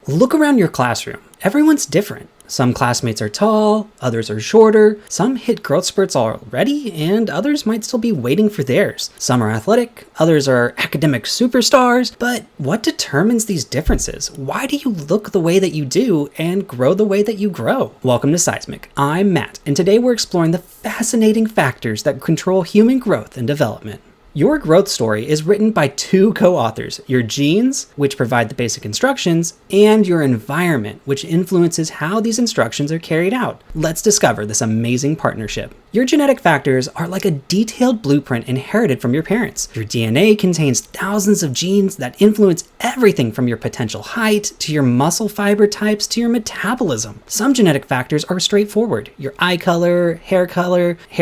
Look around your classroom. Everyone's different. Some classmates are tall, others are shorter, some hit growth spurts already, and others might still be waiting for theirs. Some are athletic, others are academic superstars, but what determines these differences? Why do you look the way that you do and grow the way that you grow? Welcome to Sciesmic. I'm Matt, and today we're exploring the fascinating factors that control human growth and development. Your growth story is written by two co-authors, your genes, which provide the basic instructions, and your environment, which influences how these instructions are carried out. Let's discover this amazing partnership. Your genetic factors are like a detailed blueprint inherited from your parents. Your DNA contains thousands of genes that influence everything from your potential height, to your muscle fiber types, to your metabolism. Some genetic factors are straightforward. Your eye color, hair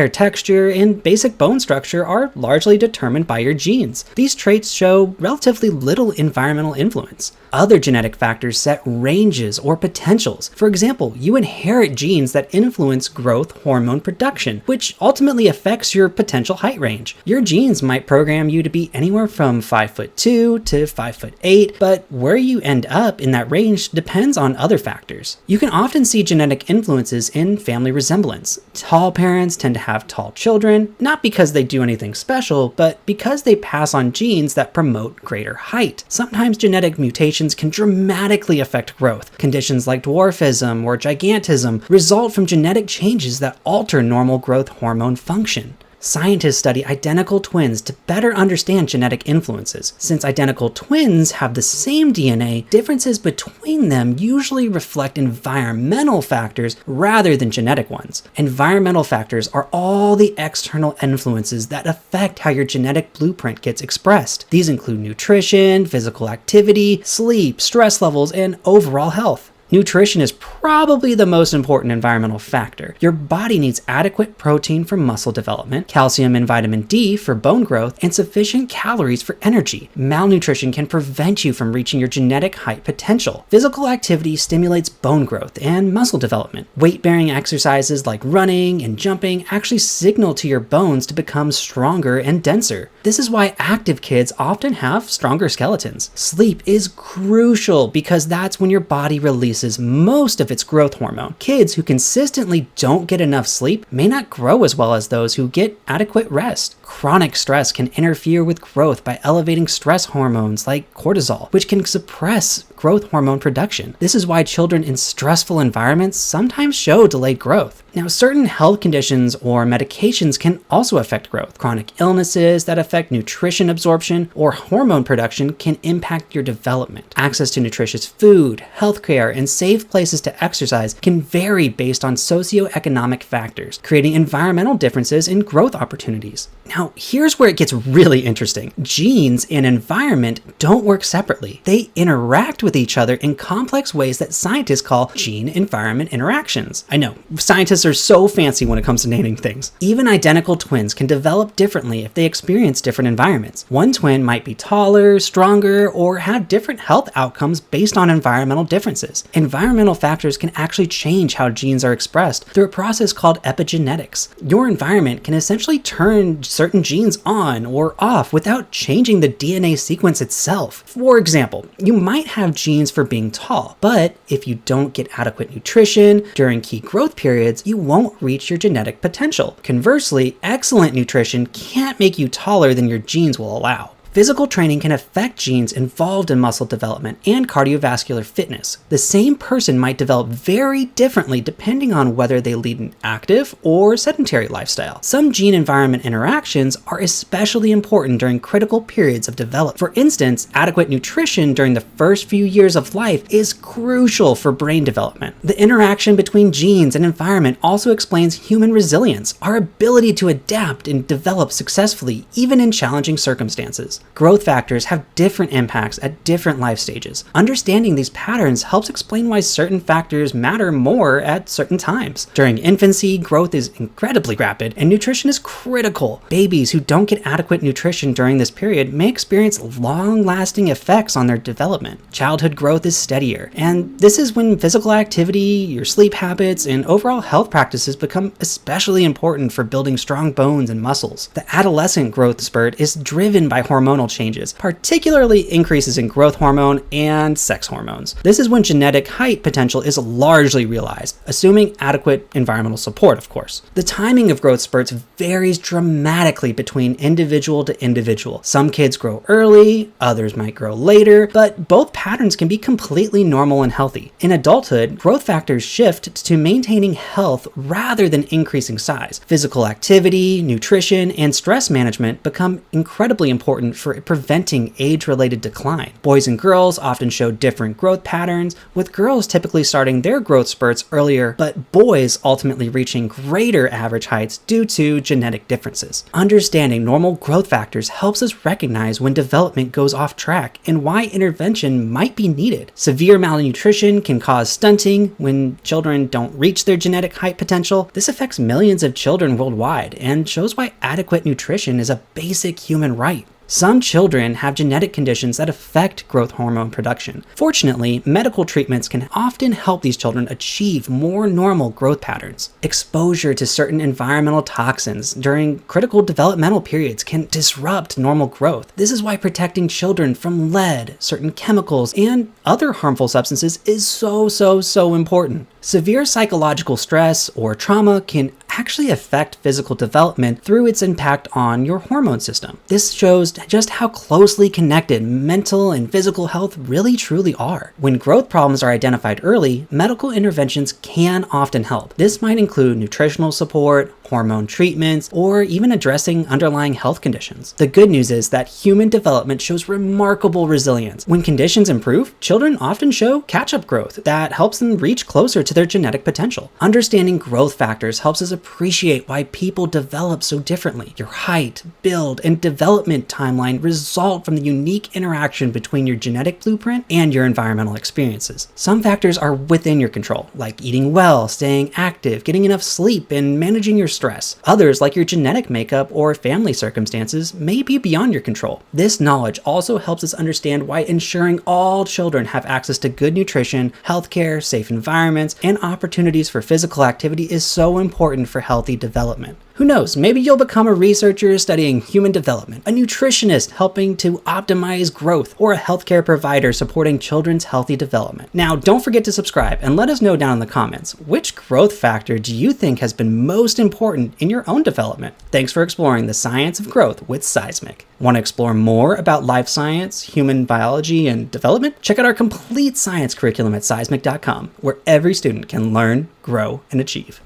texture, and basic bone structure are largely determined by your genes. These traits show relatively little environmental influence. Other genetic factors set ranges or potentials. For example, you inherit genes that influence growth hormone production, which ultimately affects your potential height range. Your genes might program you to be anywhere from 5'2" to 5'8", but where you end up in that range depends on other factors. You can often see genetic influences in family resemblance. Tall parents tend to have tall children, not because they do anything special, but because they pass on genes that promote greater height. Sometimes genetic mutations can dramatically affect growth. Conditions like dwarfism or gigantism result from genetic changes that alter normal growth hormone function. Scientists study identical twins to better understand genetic influences. Since identical twins have the same DNA, differences between them usually reflect environmental factors rather than genetic ones. Environmental factors are all the external influences that affect how your genetic blueprint gets expressed. These include nutrition, physical activity, sleep, stress levels, and overall health. Nutrition is probably the most important environmental factor. Your body needs adequate protein for muscle development, calcium and vitamin D for bone growth, and sufficient calories for energy. Malnutrition can prevent you from reaching your genetic height potential. Physical activity stimulates bone growth and muscle development. Weight-bearing exercises like running and jumping actually signal to your bones to become stronger and denser. This is why active kids often have stronger skeletons. Sleep is crucial because that's when your body releases most of its growth hormone. Kids who consistently don't get enough sleep may not grow as well as those who get adequate rest. Chronic stress can interfere with growth by elevating stress hormones like cortisol, which can suppress growth hormone production. This is why children in stressful environments sometimes show delayed growth. Now, certain health conditions or medications can also affect growth. Chronic illnesses that affect nutrition absorption or hormone production can impact your development. Access to nutritious food, healthcare, and safe places to exercise can vary based on socioeconomic factors, creating environmental differences in growth opportunities. Now, here's where it gets really interesting. Genes and environment don't work separately. They interact with each other in complex ways that scientists call gene-environment interactions. I know, scientists are so fancy when it comes to naming things. Even identical twins can develop differently if they experience different environments. One twin might be taller, stronger, or have different health outcomes based on environmental differences. Environmental factors can actually change how genes are expressed through a process called epigenetics. Your environment can essentially turn certain genes on or off without changing the DNA sequence itself. For example, you might have genes for being tall, but if you don't get adequate nutrition during key growth periods, you won't reach your genetic potential. Conversely, excellent nutrition can't make you taller than your genes will allow. Physical training can affect genes involved in muscle development and cardiovascular fitness. The same person might develop very differently depending on whether they lead an active or sedentary lifestyle. Some gene-environment interactions are especially important during critical periods of development. For instance, adequate nutrition during the first few years of life is crucial for brain development. The interaction between genes and environment also explains human resilience, our ability to adapt and develop successfully even in challenging circumstances. Growth factors have different impacts at different life stages. Understanding these patterns helps explain why certain factors matter more at certain times. During infancy, growth is incredibly rapid, and nutrition is critical. Babies who don't get adequate nutrition during this period may experience long-lasting effects on their development. Childhood growth is steadier, and this is when physical activity, your sleep habits, and overall health practices become especially important for building strong bones and muscles. The adolescent growth spurt is driven by hormonal hormonal changes, particularly increases in growth hormone and sex hormones. This is when genetic height potential is largely realized, assuming adequate environmental support, of course. The timing of growth spurts varies dramatically between individual to individual. Some kids grow early, others might grow later, but both patterns can be completely normal and healthy. In adulthood, growth factors shift to maintaining health rather than increasing size. Physical activity, nutrition, and stress management become incredibly important for preventing age-related decline. Boys and girls often show different growth patterns, with girls typically starting their growth spurts earlier, but boys ultimately reaching greater average heights due to genetic differences. Understanding normal growth factors helps us recognize when development goes off track and why intervention might be needed. Severe malnutrition can cause stunting when children don't reach their genetic height potential. This affects millions of children worldwide and shows why adequate nutrition is a basic human right. Some children have genetic conditions that affect growth hormone production. Fortunately, medical treatments can often help these children achieve more normal growth patterns. Exposure to certain environmental toxins during critical developmental periods can disrupt normal growth. This is why protecting children from lead, certain chemicals, and other harmful substances is so important. Severe psychological stress or trauma can actually affect physical development through its impact on your hormone system. This shows just how closely connected mental and physical health really truly are. When growth problems are identified early, medical interventions can often help. This might include nutritional support, hormone treatments, or even addressing underlying health conditions. The good news is that human development shows remarkable resilience. When conditions improve, children often show catch-up growth that helps them reach closer to their genetic potential. Understanding growth factors helps us appreciate why people develop so differently. Your height, build, and development timeline result from the unique interaction between your genetic blueprint and your environmental experiences. Some factors are within your control, like eating well, staying active, getting enough sleep, and managing your stress. Others, like your genetic makeup or family circumstances, may be beyond your control. This knowledge also helps us understand why ensuring all children have access to good nutrition, healthcare, safe environments, and opportunities for physical activity is so important for healthy development. Who knows, maybe you'll become a researcher studying human development, a nutritionist helping to optimize growth, or a healthcare provider supporting children's healthy development. Now, don't forget to subscribe and let us know down in the comments, which growth factor do you think has been most important in your own development? Thanks for exploring the science of growth with Sciesmic. Want to explore more about life science, human biology, and development? Check out our complete science curriculum at sciesmic.com, where every student can learn, grow, and achieve.